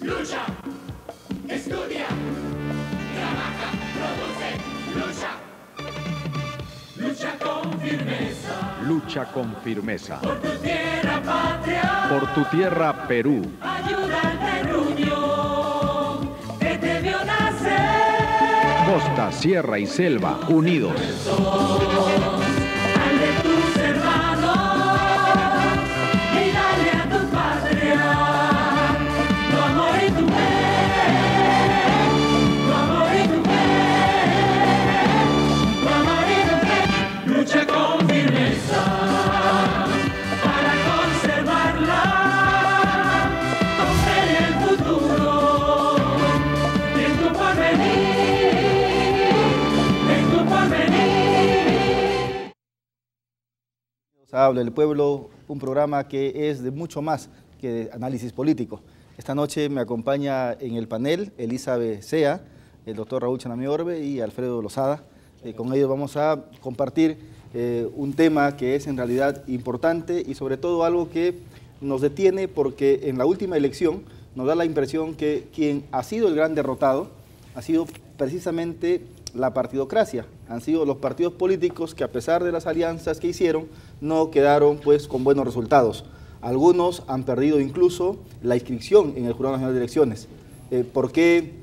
lucha, estudia, trabaja, produce, lucha. Lucha con firmeza. Lucha con firmeza. Por tu tierra patria. Por tu tierra Perú. Ayuda al terruño que te vio nacer. Costa, sierra y selva unidos. Al de tus hermanos y dale a tu patria tu amor y tu fe, tu amor y tu fe, tu amor y tu fe. Lucha con firmeza para conservarla, con fe en el futuro y en tu porvenir, en tu porvenir. Habla el Pueblo, un programa que es de mucho más que de análisis político. Esta noche me acompaña en el panel Elizabeth Sea, el doctor Raúl Chanamí Orbe y Alfredo Lozada. Con ellos vamos a compartir un tema que es en realidad importante y sobre todo algo que nos detiene porque en la última elección nos da la impresión que quien ha sido el gran derrotado ha sido precisamente la partidocracia. Han sido los partidos políticos que a pesar de las alianzas que hicieron no quedaron pues con buenos resultados. Algunos han perdido incluso la inscripción en el Jurado Nacional de Elecciones. ¿Por qué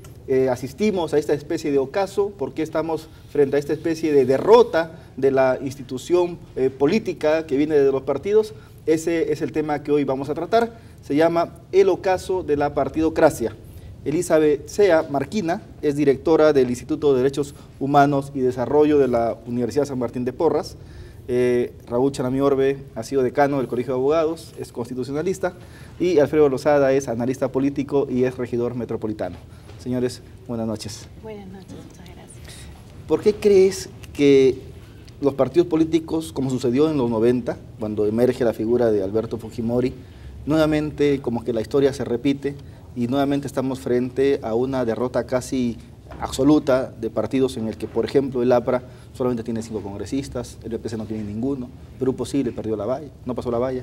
asistimos a esta especie de ocaso? ¿Por qué estamos frente a esta especie de derrota de la institución política que viene de los partidos? Ese es el tema que hoy vamos a tratar. Se llama el ocaso de la partidocracia. Elizabeth Sea Marquina es directora del Instituto de Derechos Humanos y Desarrollo de la Universidad San Martín de Porras. Raúl Chanamí Orbe ha sido decano del Colegio de Abogados, es constitucionalista, y Alfredo Lozada es analista político y es regidor metropolitano. Señores, buenas noches. Buenas noches, muchas gracias. ¿Por qué crees que los partidos políticos, como sucedió en los 90, cuando emerge la figura de Alberto Fujimori, nuevamente como que la historia se repite y nuevamente estamos frente a una derrota casi absoluta de partidos en el que, por ejemplo, el APRA solamente tiene 5 congresistas, el EPC no tiene ninguno, Perú Posible perdió la valla, no pasó la valla?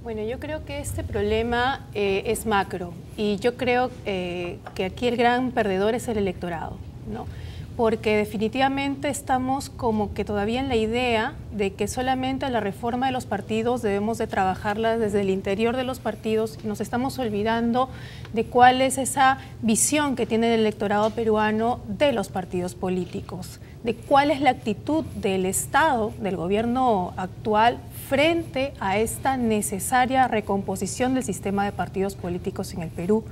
Bueno, yo creo que este problema es macro y yo creo que aquí el gran perdedor es el electorado, ¿no? Porque definitivamente estamos como que todavía en la idea de que solamente la reforma de los partidos debemos de trabajarla desde el interior de los partidos. Nos estamos olvidando de cuál es esa visión que tiene el electorado peruano de los partidos políticos, de cuál es la actitud del Estado, del gobierno actual, frente a esta necesaria recomposición del sistema de partidos políticos en el Perú.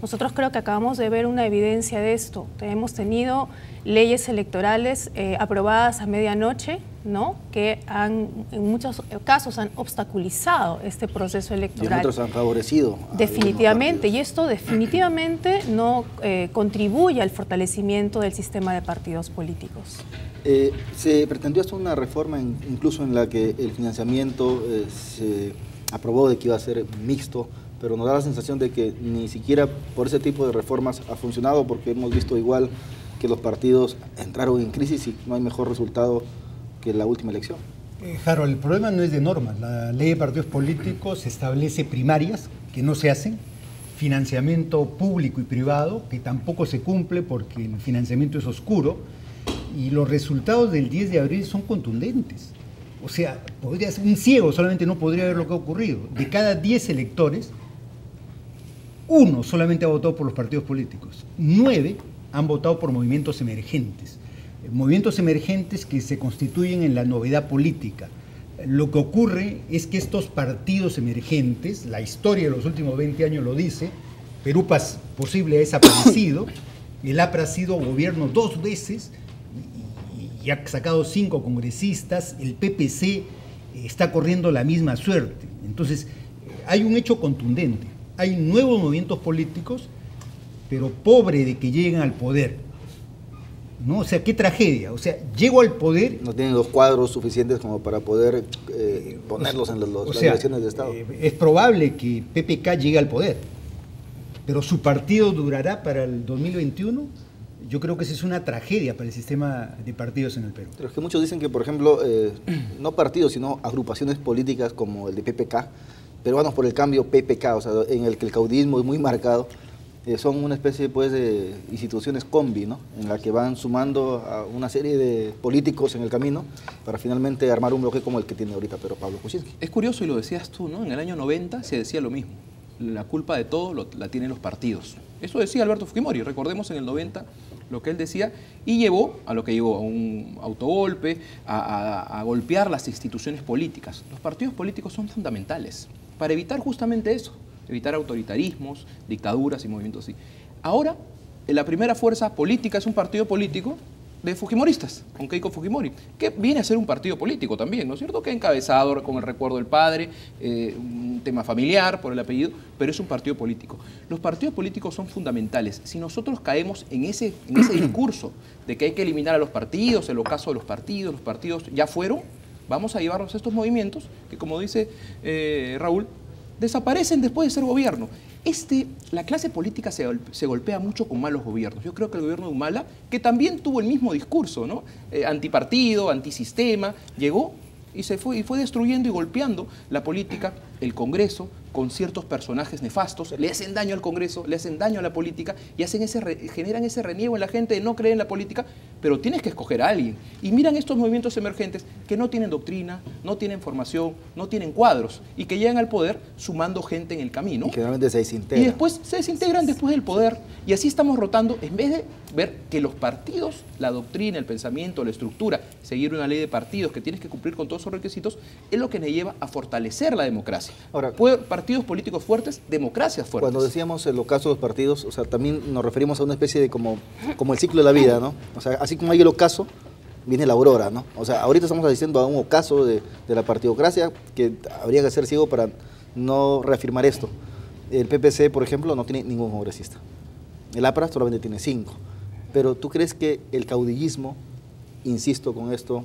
Nosotros creo que acabamos de ver una evidencia de esto. Hemos tenido leyes electorales aprobadas a medianoche, ¿no?, que en muchos casos han obstaculizado este proceso electoral. Y otros han favorecido. Definitivamente, y esto definitivamente no contribuye al fortalecimiento del sistema de partidos políticos. Se pretendió hacer una reforma incluso en la que el financiamiento se aprobó de que iba a ser mixto, pero nos da la sensación de que ni siquiera por ese tipo de reformas ha funcionado, porque hemos visto igual que los partidos entraron en crisis y no hay mejor resultado que la última elección. Harold, el problema no es de normas. La ley de partidos políticos establece primarias que no se hacen, financiamiento público y privado que tampoco se cumple porque el financiamiento es oscuro, y los resultados del 10 de abril son contundentes. O sea, podría ser un ciego, solamente no podría ver lo que ha ocurrido. De cada 10 electores, 1 solamente ha votado por los partidos políticos, 9 han votado por movimientos emergentes. Movimientos emergentes que se constituyen en la novedad política. Lo que ocurre es que estos partidos emergentes, la historia de los últimos 20 años lo dice, Perú Posible ha desaparecido, el APRA ha sido gobierno 2 veces y ha sacado 5 congresistas, el PPC está corriendo la misma suerte. Entonces, hay un hecho contundente, hay nuevos movimientos políticos, pero pobre de que lleguen al poder, ¿no? O sea, qué tragedia. O sea, llego al poder... No tienen los cuadros suficientes como para poder ponerlos en las elecciones de Estado. Es probable que PPK llegue al poder, pero su partido durará para el 2021. Yo creo que esa es una tragedia para el sistema de partidos en el Perú. Pero es que muchos dicen que, por ejemplo, no partidos, sino agrupaciones políticas como el de PPK, Peruanos por el Cambio, PPK, o sea, en el que el caudillismo es muy marcado, son una especie pues, de instituciones combi, ¿no? En la que van sumando a una serie de políticos en el camino para finalmente armar un bloque como el que tiene ahorita Pedro Pablo Kuczynski. Es curioso, y lo decías tú, ¿no? En el año 90 se decía lo mismo. La culpa de todo la tienen los partidos. Eso decía Alberto Fujimori, recordemos en el 90 lo que él decía, y llevó a lo que llevó, a un autogolpe, a golpear las instituciones políticas. Los partidos políticos son fundamentales para evitar justamente eso, evitar autoritarismos, dictaduras y movimientos así. Ahora, la primera fuerza política es un partido político de fujimoristas, con Keiko Fujimori, que viene a ser un partido político también, ¿no es cierto? Que encabezado con el recuerdo del padre, un tema familiar por el apellido, pero es un partido político. Los partidos políticos son fundamentales. Si nosotros caemos en ese discurso de que hay que eliminar a los partidos, el ocaso de los partidos ya fueron, vamos a llevarnos a estos movimientos que, como dice Raúl, desaparecen después de ser gobierno. La clase política se golpea mucho con malos gobiernos. Yo creo que el gobierno de Humala, que también tuvo el mismo discurso, ¿no? Antipartido, antisistema, llegó y fue destruyendo y golpeando la política, el Congreso, con ciertos personajes nefastos, le hacen daño al Congreso, le hacen daño a la política y generan ese reniego en la gente de no creer en la política, pero tienes que escoger a alguien. Y miran estos movimientos emergentes que no tienen doctrina, no tienen formación, no tienen cuadros y que llegan al poder sumando gente en el camino. Y que realmente se desintegran. Y después se desintegran después del poder y así estamos rotando en vez de ver que los partidos, la doctrina, el pensamiento, la estructura, seguir una ley de partidos que tienes que cumplir con todos esos requisitos, es lo que nos lleva a fortalecer la democracia. Ahora, partidos políticos fuertes, democracias fuertes. Cuando decíamos el ocaso de los partidos, o sea, también nos referimos a una especie de como el ciclo de la vida, ¿no? O sea, así como hay el ocaso, viene la aurora, ¿no? O sea, ahorita estamos asistiendo a un ocaso de la partidocracia que habría que ser ciego para no reafirmar esto. El PPC, por ejemplo, no tiene ningún congresista. El APRA solamente tiene 5. Pero ¿tú crees que el caudillismo, insisto con esto,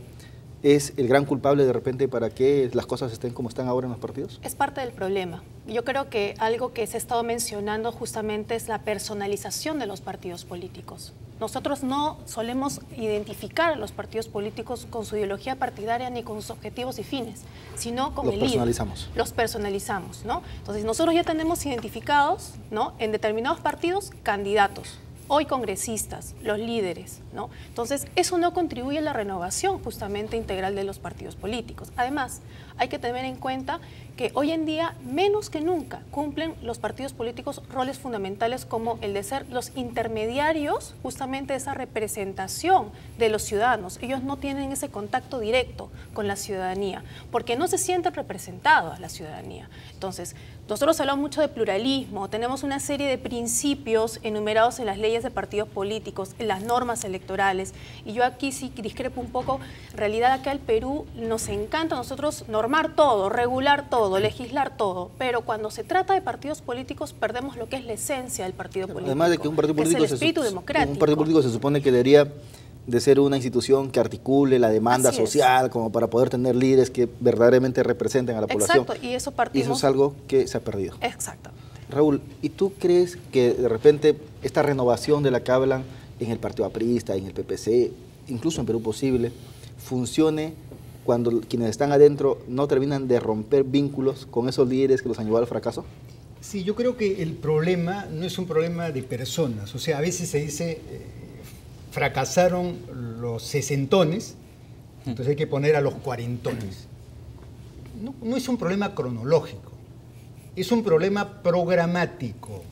es el gran culpable de repente para que las cosas estén como están ahora en los partidos? Es parte del problema. Yo creo que algo que se ha estado mencionando justamente es la personalización de los partidos políticos. Nosotros no solemos identificar a los partidos políticos con su ideología partidaria ni con sus objetivos y fines, sino con el líder. Los personalizamos, ¿no? Entonces nosotros ya tenemos identificados, ¿no?, en determinados partidos candidatos, hoy congresistas, los líderes, ¿no? Entonces, eso no contribuye a la renovación justamente integral de los partidos políticos. Además, hay que tener en cuenta que hoy en día, menos que nunca, cumplen los partidos políticos roles fundamentales como el de ser los intermediarios justamente de esa representación de los ciudadanos. Ellos no tienen ese contacto directo con la ciudadanía, porque no se sienten representados a la ciudadanía. Entonces, nosotros hablamos mucho de pluralismo, tenemos una serie de principios enumerados en las leyes de partidos políticos, en las normas electorales, y yo aquí sí discrepo un poco. En realidad acá en Perú nos encanta a nosotros normar todo, regular todo, legislar todo, pero cuando se trata de partidos políticos perdemos lo que es la esencia del partido político. Además de que un partido político, es el espíritu democrático. Un partido político se supone que debería de ser una institución que articule la demanda social, como para poder tener líderes que verdaderamente representen a la población. Exacto, y eso partimos. Y eso es algo que se ha perdido. Exactamente. Raúl, ¿y tú crees que de repente esta renovación de la que hablan en el partido aprista, en el PPC, incluso en Perú Posible, funcione cuando quienes están adentro no terminan de romper vínculos con esos líderes que los han llevado al fracaso? Sí, yo creo que el problema no es un problema de personas. O sea, a veces se dice, fracasaron los sesentones, entonces hay que poner a los cuarentones. No es un problema cronológico, es un problema programático.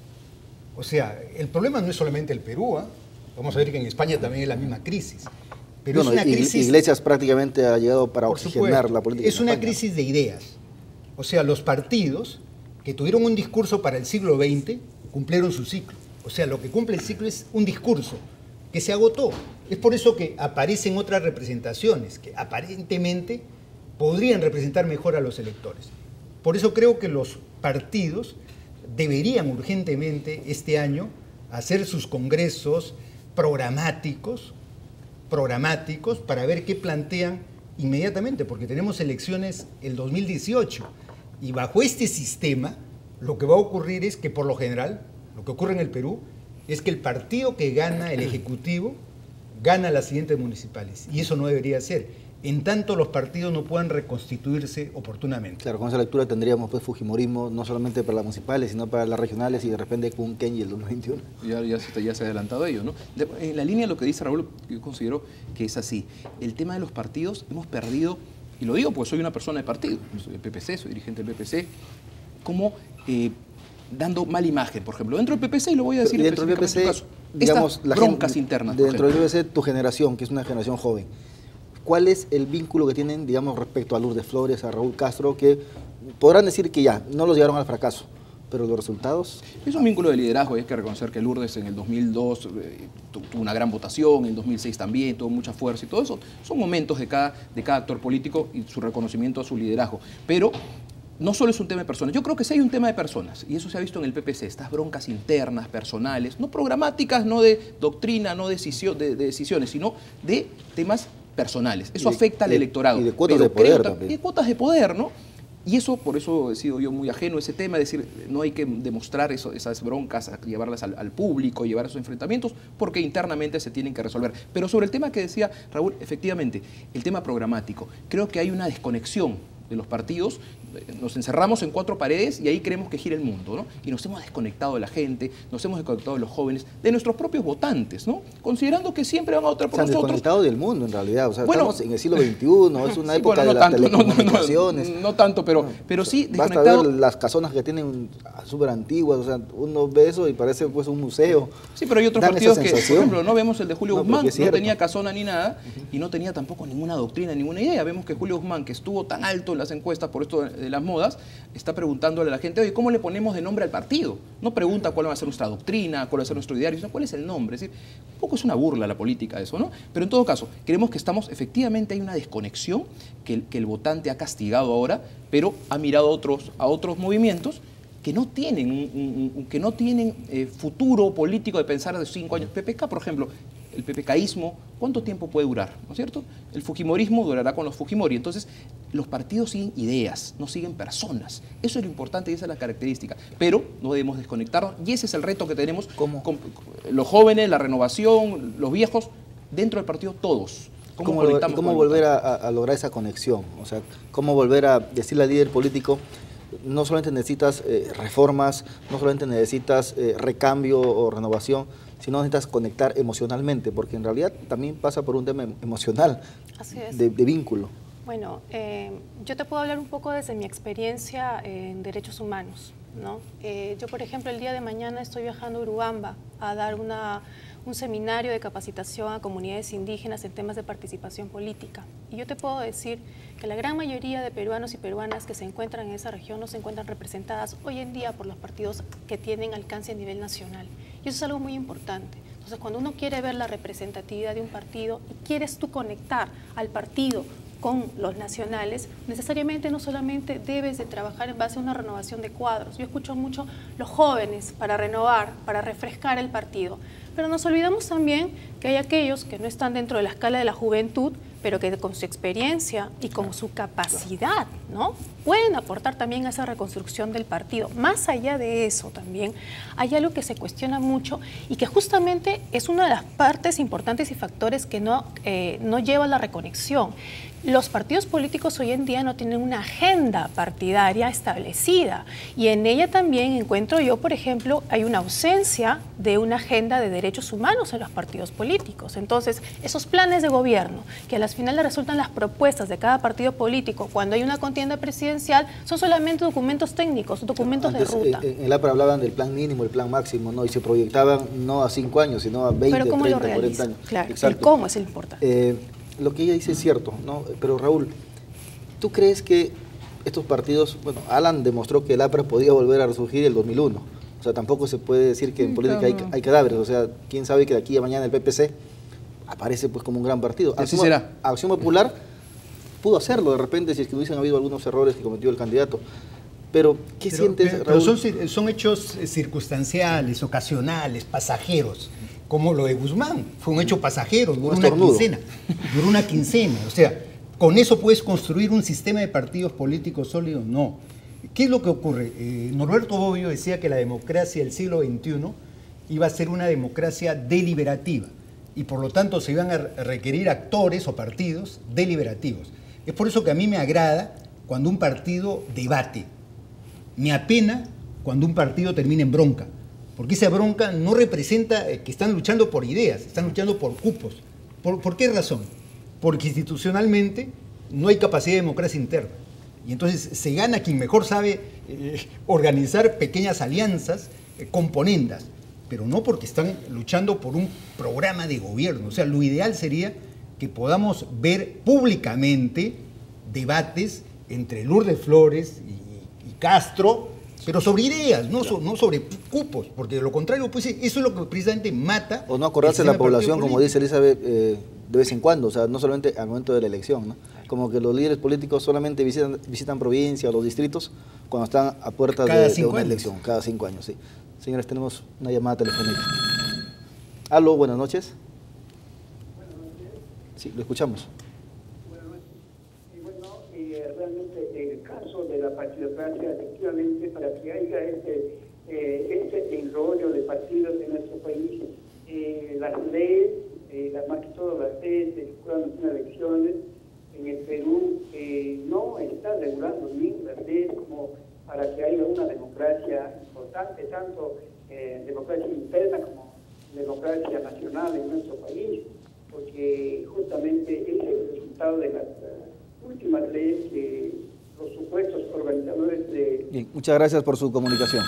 O sea, el problema no es solamente el Perú, ¿eh? Vamos a ver que en España también es la misma crisis. Pero bueno, es una crisis. Iglesias prácticamente ha llegado para oxigenar la política. Es una crisis de ideas. O sea, los partidos que tuvieron un discurso para el siglo XX cumplieron su ciclo. O sea, lo que cumple el ciclo es un discurso que se agotó. Es por eso que aparecen otras representaciones que aparentemente podrían representar mejor a los electores. Por eso creo que los partidos deberían urgentemente este año hacer sus congresos programáticos para ver qué plantean inmediatamente, porque tenemos elecciones el 2018 y bajo este sistema lo que va a ocurrir es que por lo general, lo que ocurre en el Perú es que el partido que gana el Ejecutivo gana las siguientes municipales y eso no debería ser. en tanto los partidos no puedan reconstituirse oportunamente. Claro, con esa lectura tendríamos pues fujimorismo no solamente para las municipales, sino para las regionales y de repente con un Kenji el 2021. Ya se ha adelantado ello, ¿no? En la línea de lo que dice Raúl, yo considero que es así. El tema de los partidos, hemos perdido, y lo digo porque soy una persona de partido, soy del PPC, soy dirigente del PPC, como dando mala imagen, por ejemplo. Dentro del PPC, y lo voy a decir dentro del PPC, digamos, estas broncas internas. Dentro del PPC, tu generación, que es una generación joven, ¿cuál es el vínculo que tienen, digamos, respecto a Lourdes Flores, a Raúl Castro, que podrán decir que ya, no los llevaron al fracaso, pero los resultados? Es un vínculo de liderazgo, y hay que reconocer que Lourdes en el 2002 tuvo una gran votación, en el 2006 también, tuvo mucha fuerza y todo eso. Son momentos de cada actor político y su reconocimiento a su liderazgo. Pero no solo es un tema de personas, yo creo que sí hay un tema de personas, y eso se ha visto en el PPC, estas broncas internas, personales, no programáticas, no de doctrina, no de decisiones, sino de temas personales. Eso afecta al electorado. Y de cuotas de poder también. Y de cuotas de poder, ¿no? Y eso, por eso he sido yo muy ajeno a ese tema, es decir, no hay que demostrar esas broncas, llevarlas al público, llevar esos enfrentamientos, porque internamente se tienen que resolver. Pero sobre el tema que decía Raúl, efectivamente, el tema programático, creo que hay una desconexión de los partidos, nos encerramos en 4 paredes y ahí creemos que gira el mundo, ¿no? Y nos hemos desconectado de la gente, nos hemos desconectado de los jóvenes, de nuestros propios votantes, ¿no? Considerando que siempre van a votar por nosotros. Se han desconectado del mundo, en realidad. O sea, bueno, estamos en el siglo XXI, es una época de las telecomunicaciones. No tanto, pero sí basta desconectado. ver las casonas que tienen súper antiguas, o sea, uno ve eso y parece pues un museo. Sí, pero hay otros partidos que, por ejemplo, no vemos el de Julio Guzmán, no tenía casona ni nada, y no tenía tampoco ninguna doctrina, ninguna idea. Vemos que Julio Guzmán, que estuvo tan alto en las encuestas por esto de las modas, está preguntándole a la gente, oye, ¿cómo le ponemos de nombre al partido? No pregunta cuál va a ser nuestra doctrina, cuál va a ser nuestro ideario, sino cuál es el nombre. Es decir, un poco es una burla la política eso, ¿no? Pero en todo caso, creemos que efectivamente hay una desconexión que el votante ha castigado ahora, pero ha mirado a otros movimientos que no tienen, futuro político de pensar de 5 años. PPK, por ejemplo, el PPKismo, ¿cuánto tiempo puede durar? ¿No es cierto? El fujimorismo durará con los fujimori. Entonces, los partidos siguen ideas, no siguen personas. Eso es lo importante y esa es la característica. Pero no debemos desconectarnos y ese es el reto que tenemos con los jóvenes, la renovación, los viejos, dentro del partido todos. ¿Cómo volver a lograr esa conexión? O sea, ¿cómo volver a decirle al líder político, no solamente necesitas reformas, no solamente necesitas recambio o renovación, sino necesitas conectar emocionalmente, porque en realidad también pasa por un tema emocional. Así es. De vínculo? Bueno, yo te puedo hablar un poco desde mi experiencia en derechos humanos, ¿no? Yo, por ejemplo, el día de mañana estoy viajando a Urubamba a dar un seminario de capacitación a comunidades indígenas en temas de participación política. Y yo te puedo decir que la gran mayoría de peruanos y peruanas que se encuentran en esa región no se encuentran representadas hoy en día por los partidos que tienen alcance a nivel nacional. Y eso es algo muy importante. Entonces, cuando uno quiere ver la representatividad de un partido y quieres tú conectar al partido con los nacionales, necesariamente no solamente debes de trabajar en base a una renovación de cuadros. Yo escucho mucho los jóvenes para renovar, para refrescar el partido. Pero nos olvidamos también que hay aquellos que no están dentro de la escala de la juventud, pero que con su experiencia y con su capacidad, ¿no?, pueden aportar también a esa reconstrucción del partido. Más allá de eso también hay algo que se cuestiona mucho y que justamente es una de las partes importantes y factores que no lleva a la reconexión. Los partidos políticos hoy en día no tienen una agenda partidaria establecida y en ella también encuentro yo, por ejemplo, hay una ausencia de una agenda de derechos humanos en los partidos políticos. Entonces, esos planes de gobierno, que a las finales resultan las propuestas de cada partido político cuando hay una contienda presidencial, son solamente documentos técnicos, documentos de ruta. En el APRA hablaban del plan mínimo, el plan máximo, ¿no? Y se proyectaban no a 5 años, sino a 20, 30, 40 años. Claro, el cómo es el importante. Lo que ella dice es cierto, ¿no? Pero Raúl, ¿tú crees que estos partidos, bueno, Alan demostró que el APRA podía volver a resurgir en el 2001, o sea, tampoco se puede decir que en política hay cadáveres, o sea, quién sabe que de aquí a mañana el PPC aparece pues como un gran partido. Así será. Acción Popular pudo hacerlo de repente si es que hubiesen habido algunos errores que cometió el candidato. Pero, ¿qué sientes, Raúl? Pero son hechos circunstanciales, ocasionales, pasajeros. Como lo de Guzmán, fue un hecho pasajero, duró una quincena. O sea, ¿con eso puedes construir un sistema de partidos políticos sólido? No. ¿Qué es lo que ocurre? Norberto Bobbio decía que la democracia del siglo XXI iba a ser una democracia deliberativa. y por lo tanto se van a requerir actores o partidos deliberativos. Es por eso que a mí me agrada cuando un partido debate. Me apena cuando un partido termina en bronca, porque esa bronca no representa que están luchando por ideas, están luchando por cupos. ¿Por qué razón? Porque institucionalmente no hay capacidad de democracia interna. Y entonces se gana quien mejor sabe organizar pequeñas alianzas, componendas, pero no porque están luchando por un programa de gobierno. O sea, lo ideal sería que podamos ver públicamente debates entre Lourdes Flores y Castro, pero sobre ideas, no sobre cupos, porque de lo contrario, pues eso es lo que precisamente mata. O no acordarse de la población, como dice Elizabeth, de vez en cuando, o sea, no solamente al momento de la elección, ¿no? Como que los líderes políticos solamente visitan provincias o los distritos cuando están a puertas de una elección, cada 5 años, sí. Señores, tenemos una llamada telefónica. Aló, buenas noches. Buenas noches. Sí, lo escuchamos. Buenas noches. Realmente el caso de la partidocracia, efectivamente, para que haya este enrollo de partidos en nuestro país, las leyes, más que todo las leyes del Jurado Nacional de Elecciones en el Perú no está regulando bien las leyes como para que haya una democracia importante, tanto democracia interna como democracia nacional en nuestro país, porque justamente ese es el resultado de las últimas leyes que los supuestos organizadores de... Bien, muchas gracias por su comunicación.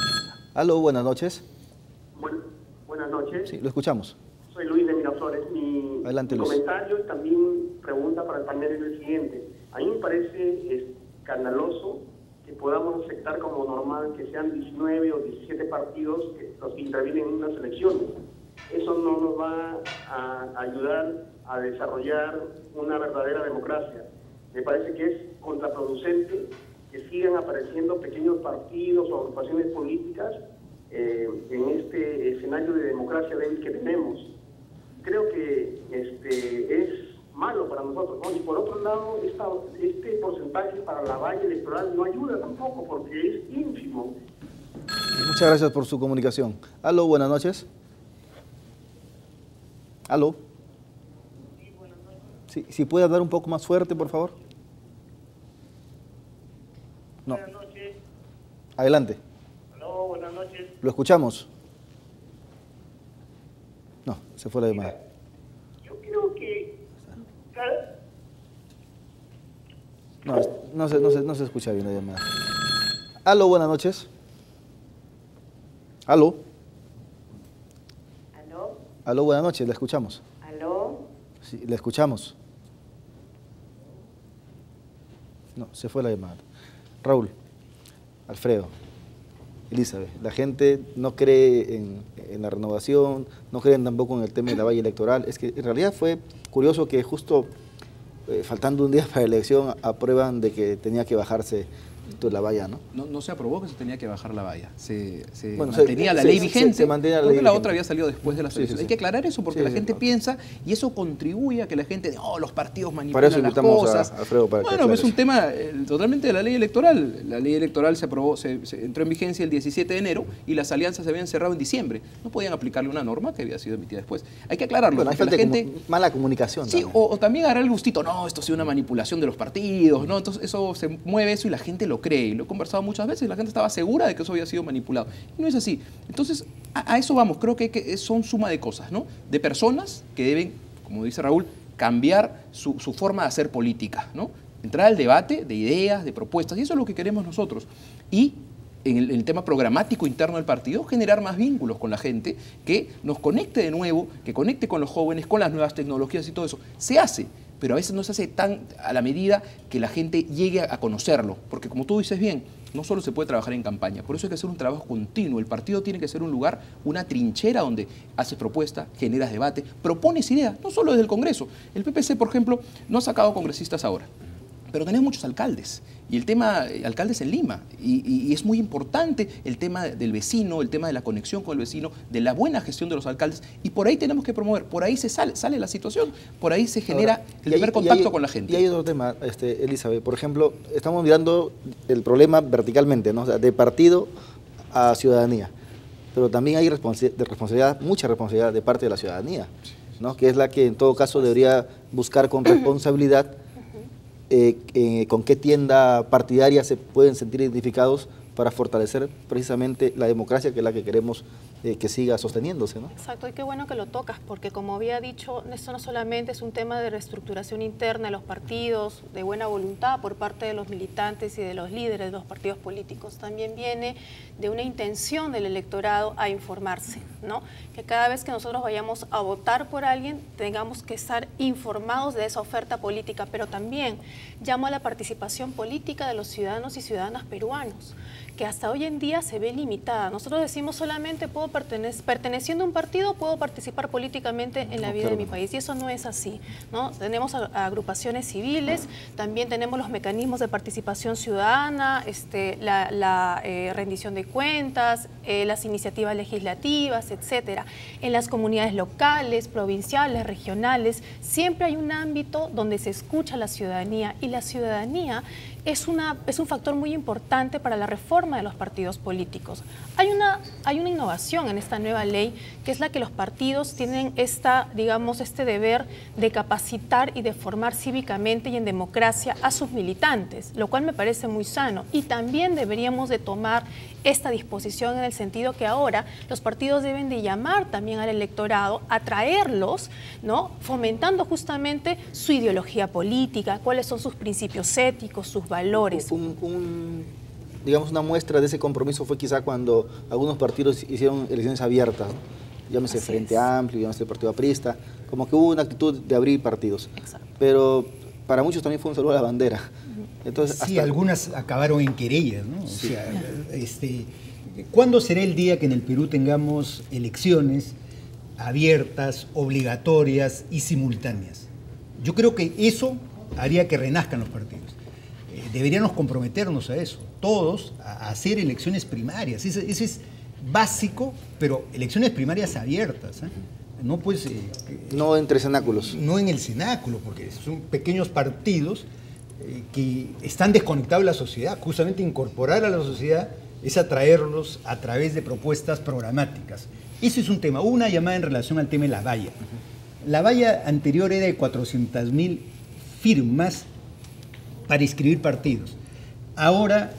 Aló, buenas noches. Buenas noches. Sí, lo escuchamos. Soy Luis de Miraflores. Mi comentario también pregunta para el panel es el siguiente. A mí me parece escandaloso que podamos aceptar como normal que sean 19 o 17 partidos los que intervienen en unas elecciones. Eso no nos va a ayudar a desarrollar una verdadera democracia. Me parece que es contraproducente que sigan apareciendo pequeños partidos o agrupaciones políticas en este escenario de democracia débil que tenemos. Creo que es malo para nosotros, ¿no? Y por otro lado, este porcentaje para la valla electoral no ayuda tampoco porque es ínfimo. Muchas gracias por su comunicación. Aló, buenas noches. Aló. Sí, buenas noches. Sí, si puede hablar un poco más fuerte, por favor. No. Buenas noches. Adelante. Aló, buenas noches. Lo escuchamos. No, se fue la llamada. Yo creo que... No se escucha bien la llamada. Aló, buenas noches. Aló. ¿Aló? Aló, buenas noches, la escuchamos. ¿Aló? Sí, la escuchamos. No, se fue la llamada. Raúl, Alfredo, Elizabeth, la gente no cree en la renovación, no creen tampoco en el tema de la valla electoral. Es que en realidad fue curioso que justo faltando un día para la elección aprueban de que tenía que bajarse la valla, ¿no? No se aprobó que se tenía que bajar la valla. Se Bueno, mantenía la ley vigente. Se mantenía la ley porque la vigente. otra había salido después de las elecciones. sí. Hay que aclarar eso porque Sí, la sí, gente claro. piensa y eso contribuye a que la gente diga, los partidos Para manipulan eso las invitamos cosas. a Alfredo para que Bueno, aclare es un eso. tema totalmente de la ley electoral. La ley electoral se aprobó, se entró en vigencia el 17 de enero y las alianzas se habían cerrado en diciembre. No podían aplicarle una norma que había sido emitida después. Hay que aclararlo. Bueno, hay porque falta la de gente... mala comunicación. Sí, también. o también agarrar el gustito, no, esto ha sido una manipulación de los partidos, ¿no? Entonces eso se mueve eso y la gente lo cree. Y lo he conversado muchas veces y la gente estaba segura de que eso había sido manipulado. Y no es así. Entonces, a eso vamos. Creo que son suma de cosas, ¿no? De personas que deben, como dice Raúl, cambiar su forma de hacer política, ¿no? Entrar al debate de ideas, de propuestas, y eso es lo que queremos nosotros. Y en el tema programático interno del partido, generar más vínculos con la gente, que nos conecte de nuevo, que conecte con los jóvenes, con las nuevas tecnologías y todo eso. Se hace, pero a veces no se hace tan a la medida que la gente llegue a conocerlo, porque como tú dices bien, no solo se puede trabajar en campaña, por eso hay que hacer un trabajo continuo. El partido tiene que ser un lugar, una trinchera donde haces propuestas, generas debate, propones ideas, no solo desde el Congreso. El PPC, por ejemplo, no ha sacado congresistas ahora, pero tenemos muchos alcaldes, y el tema, alcaldes en Lima, y es muy importante el tema del vecino, el tema de la conexión con el vecino, de la buena gestión de los alcaldes, y por ahí tenemos que promover, por ahí sale la situación, por ahí se genera Ahora, el primer contacto con la gente. Y hay otro tema, Elizabeth, por ejemplo, estamos mirando el problema verticalmente, ¿no? O sea, de partido a ciudadanía, pero también hay responsabilidad, mucha responsabilidad de parte de la ciudadanía. ¿no? Que es la que en todo caso debería buscar con responsabilidad con qué tienda partidaria se pueden sentir identificados para fortalecer precisamente la democracia, que es la que queremos que siga sosteniéndose, ¿no? Exacto, y qué bueno que lo tocas, porque como había dicho, esto no solamente es un tema de reestructuración interna de los partidos, de buena voluntad por parte de los militantes y de los líderes de los partidos políticos, también viene de una intención del electorado a informarse, ¿no? Que cada vez que nosotros vayamos a votar por alguien, tengamos que estar informados de esa oferta política, pero también llamo a la participación política de los ciudadanos y ciudadanas peruanos, que hasta hoy en día se ve limitada. Nosotros decimos solamente perteneciendo a un partido puedo participar políticamente en la vida de mi país, y eso no es así, ¿no? Tenemos agrupaciones civiles, también tenemos los mecanismos de participación ciudadana, la rendición de cuentas, las iniciativas legislativas, etcétera. En las comunidades locales, provinciales, regionales, siempre hay un ámbito donde se escucha a la ciudadanía, y la ciudadanía es un factor muy importante para la reforma de los partidos políticos. Hay una innovación en esta nueva ley, que es la que los partidos tienen este deber de capacitar y de formar cívicamente y en democracia a sus militantes, lo cual me parece muy sano. Y también deberíamos de tomar esta disposición en el sentido que ahora los partidos deben de llamar también al electorado, atraerlos, ¿no? Fomentando justamente su ideología política, cuáles son sus principios éticos, sus valores. Digamos, una muestra de ese compromiso fue quizá cuando algunos partidos hicieron elecciones abiertas, llámese Frente Amplio, llámese el Partido Aprista, como que hubo una actitud de abrir partidos. Exacto. Pero para muchos también fue un saludo a la bandera. Entonces, sí, algunas acabaron en querellas, ¿no? Sí. O sea, ¿cuándo será el día que en el Perú tengamos elecciones abiertas, obligatorias y simultáneas? Yo creo que eso haría que renazcan los partidos. Deberíamos comprometernos a eso, todos, a hacer elecciones primarias. Eso es básico, pero elecciones primarias abiertas, ¿eh? No, pues, no entre cenáculos. No en el cenáculo, porque son pequeños partidos que están desconectados de la sociedad. Justamente incorporar a la sociedad es atraerlos a través de propuestas programáticas. Ese es un tema. Hubo una llamada en relación al tema de la valla. La valla anterior era de 400.000 firmas para inscribir partidos. Ahora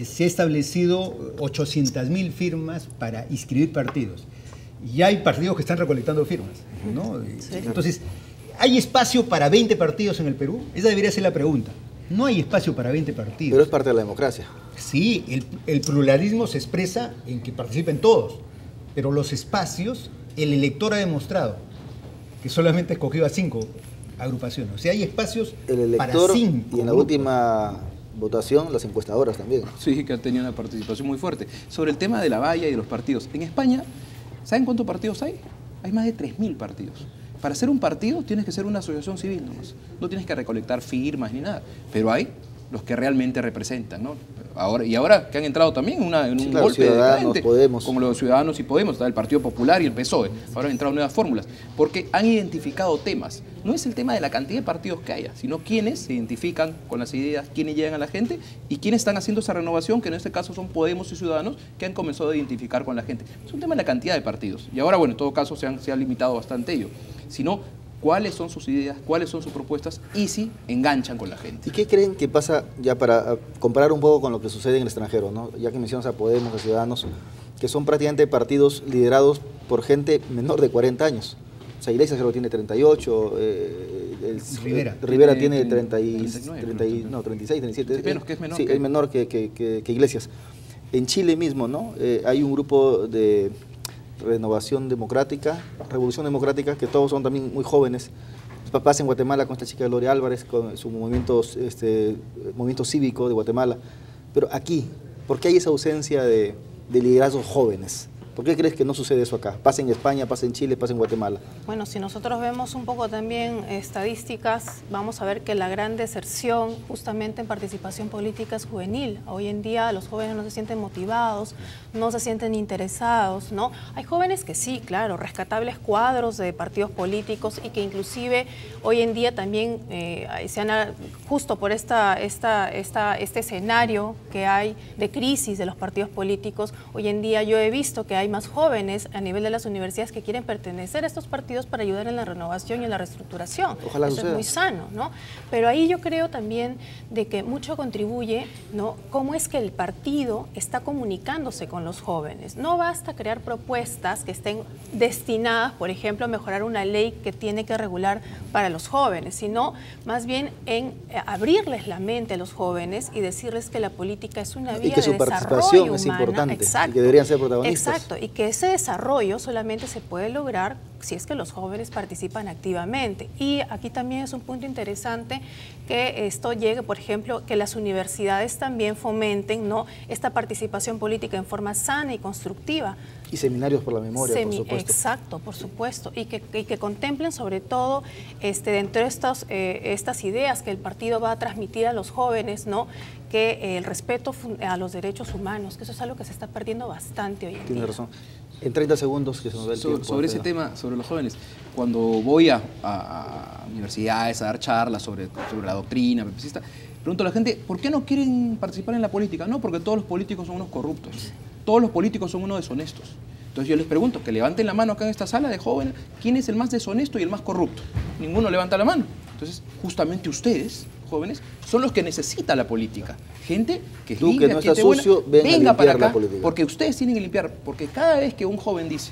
se ha establecido 800.000 firmas para inscribir partidos. Y hay partidos que están recolectando firmas, ¿no? Sí. Entonces, ¿hay espacio para 20 partidos en el Perú? Esa debería ser la pregunta. No hay espacio para 20 partidos. Pero es parte de la democracia. Sí, el pluralismo se expresa en que participen todos, pero los espacios, el elector ha demostrado que solamente escogió a 5 agrupaciones. O sea, hay espacios para 5. Y en la última votación, las encuestadoras también. Sí, que han tenido una participación muy fuerte. Sobre el tema de la valla y de los partidos. En España, ¿saben cuántos partidos hay? Hay más de 3.000 partidos. Para ser un partido tienes que ser una asociación civil nomás. No tienes que recolectar firmas ni nada. Pero hay los que realmente representan, ¿no? Ahora que han entrado también en un golpe decadente, como los Ciudadanos y Podemos, está el Partido Popular y el PSOE. Ahora han entrado nuevas fórmulas, porque han identificado temas. No es el tema de la cantidad de partidos que haya, sino quiénes se identifican con las ideas, quiénes llegan a la gente y quiénes están haciendo esa renovación, que en este caso son Podemos y Ciudadanos, que han comenzado a identificar con la gente. Es un tema de la cantidad de partidos. Y ahora, bueno, en todo caso se ha limitado bastante ello. Sino cuáles son sus ideas, cuáles son sus propuestas y si enganchan con la gente. ¿Y qué creen que pasa, ya para comparar un poco con lo que sucede en el extranjero, ¿no? Ya que mencionas a Podemos, a Ciudadanos, que son prácticamente partidos liderados por gente menor de 40 años. O sea, Iglesias creo que tiene 38, Rivera tiene 36, 37. Sí, menos, que es menor. Sí, es menor que Iglesias. En Chile mismo, ¿no? Hay un grupo de Renovación Democrática, Revolución Democrática, que todos son también muy jóvenes. Mis papás en Guatemala con esta chica Gloria Álvarez, con su movimiento cívico de Guatemala. Pero aquí, ¿por qué hay esa ausencia de liderazgos jóvenes? ¿Por qué crees que no sucede eso acá? Pasa en España, pasa en Chile, pasa en Guatemala. Bueno, si nosotros vemos un poco también estadísticas, vamos a ver que la gran deserción justamente en participación política es juvenil. Hoy en día los jóvenes no se sienten motivados, no se sienten interesados, ¿no? Hay jóvenes que sí, claro, rescatables cuadros de partidos políticos y que inclusive hoy en día también justo por este escenario que hay de crisis de los partidos políticos, hoy en día yo he visto que hay hay más jóvenes a nivel de las universidades que quieren pertenecer a estos partidos para ayudar en la renovación y en la reestructuración. Ojalá eso suceda. es muy sano, ¿no? Pero ahí yo creo también de que mucho contribuye, ¿no?, cómo es que el partido está comunicándose con los jóvenes. No basta crear propuestas que estén destinadas, por ejemplo, a mejorar una ley que tiene que regular para los jóvenes, sino más bien en abrirles la mente a los jóvenes y decirles que la política es una vía y que su de participación desarrollo es humana. importante. Exacto. Y que deberían ser protagonistas. Exacto, y que ese desarrollo solamente se puede lograr si es que los jóvenes participan activamente. Y aquí también es un punto interesante que esto llegue, por ejemplo, que las universidades también fomenten, ¿no?, esta participación política en forma sana y constructiva. Y seminarios por la memoria, por supuesto. Exacto, por supuesto, y que contemplen sobre todo dentro de estas ideas que el partido va a transmitir a los jóvenes, ¿no?, que el respeto a los derechos humanos, que eso es algo que se está perdiendo bastante hoy en día. Tiene razón. En 30 segundos que se nos da el tiempo. Sobre ese tema, sobre los jóvenes, cuando voy a universidades a dar charlas sobre la doctrina progresista, pregunto a la gente, ¿por qué no quieren participar en la política? No, porque todos los políticos son unos corruptos, todos los políticos son unos deshonestos. Entonces yo les pregunto, que levanten la mano acá en esta sala de jóvenes, ¿quién es el más deshonesto y el más corrupto? Ninguno levanta la mano. Entonces, justamente ustedes, jóvenes, son los que necesita la política. Gente que es limpia, no gente está buena, sucio, venga para la acá, política. porque ustedes tienen que limpiar. Porque cada vez que un joven dice,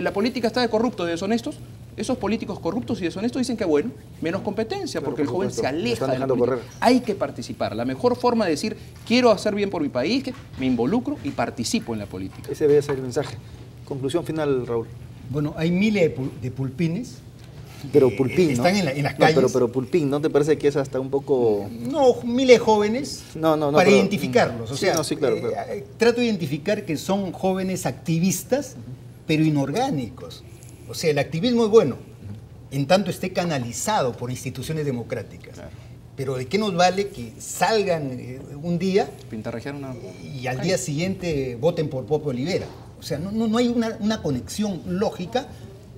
la política está de corruptos, de deshonestos, esos políticos corruptos y deshonestos dicen que bueno, menos competencia, Claro, porque el por joven supuesto, se aleja están de la dejando política. correr. Hay que participar. La mejor forma de decir, quiero hacer bien por mi país, que me involucro y participo en la política. Ese debe ser el mensaje. Conclusión final, Raúl. Bueno, hay miles de pulpines. Pero pulpín, ¿no? Están en las calles. No, pero pulpín, ¿no te parece que es hasta un poco...? No, miles de jóvenes para pero- identificarlos. O Sí, sea, no, sí, claro. trato de identificar que son jóvenes activistas, pero inorgánicos. O sea, el activismo es bueno, en tanto esté canalizado por instituciones democráticas. Claro. Pero ¿de qué nos vale que salgan un día Pintarrajear una... y al día siguiente voten por Popo Olivera? O sea, no hay una conexión lógica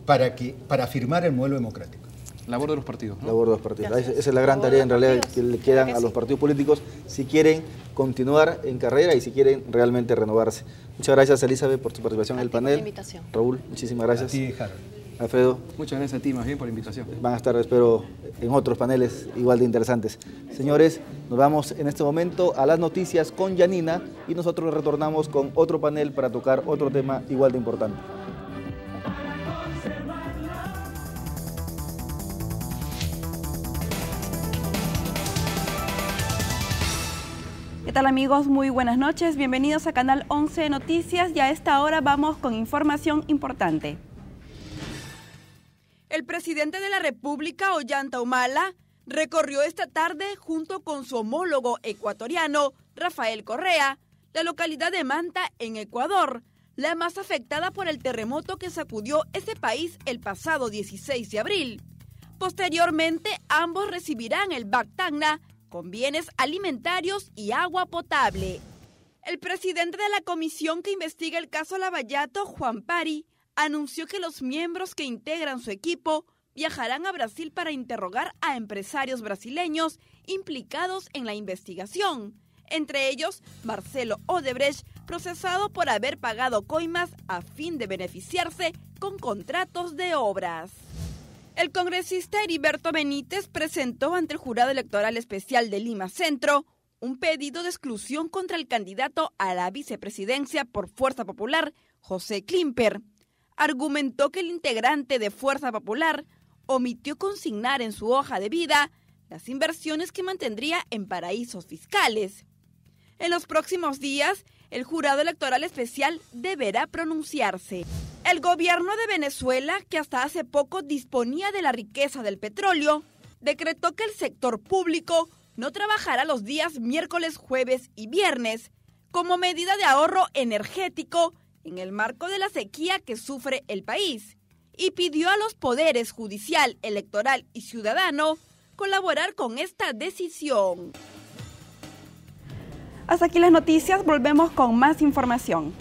para afirmar el modelo democrático. Labor de los partidos, ¿no? Labor de los partidos. Gracias. Esa es la gran tarea en realidad Partidos. que le quedan Claro que a los sí. partidos políticos si quieren continuar en carrera y si quieren realmente renovarse. Muchas gracias, Elizabeth, por tu participación A en el ti por la panel. invitación. Raúl, muchísimas gracias. Así, Harold. Alfredo, Muchas gracias a ti, más bien, por la invitación. van a estar, espero, en otros paneles igual de interesantes. Señores, nos vamos en este momento a las noticias con Yanina y nosotros retornamos con otro panel para tocar otro tema igual de importante. ¿Qué tal, amigos? Muy buenas noches. Bienvenidos a Canal 11 Noticias y a esta hora vamos con información importante. El presidente de la República, Ollanta Humala, recorrió esta tarde junto con su homólogo ecuatoriano, Rafael Correa, la localidad de Manta, en Ecuador, la más afectada por el terremoto que sacudió ese país el pasado 16 de abril. Posteriormente, ambos recibirán el Bactagna con bienes alimentarios y agua potable. El presidente de la comisión que investiga el caso Lavallato, Juan Pari, anunció que los miembros que integran su equipo viajarán a Brasil para interrogar a empresarios brasileños implicados en la investigación, entre ellos Marcelo Odebrecht, procesado por haber pagado coimas a fin de beneficiarse con contratos de obras. El congresista Heriberto Benítez presentó ante el Jurado Electoral Especial de Lima Centro un pedido de exclusión contra el candidato a la vicepresidencia por Fuerza Popular, José Klimper. Argumentó que el integrante de Fuerza Popular omitió consignar en su hoja de vida las inversiones que mantendría en paraísos fiscales. En los próximos días, el Jurado Electoral Especial deberá pronunciarse. El gobierno de Venezuela, que hasta hace poco disponía de la riqueza del petróleo, decretó que el sector público no trabajará los días miércoles, jueves y viernes como medida de ahorro energético en el marco de la sequía que sufre el país, y pidió a los poderes judicial, electoral y ciudadano colaborar con esta decisión. Hasta aquí las noticias, volvemos con más información.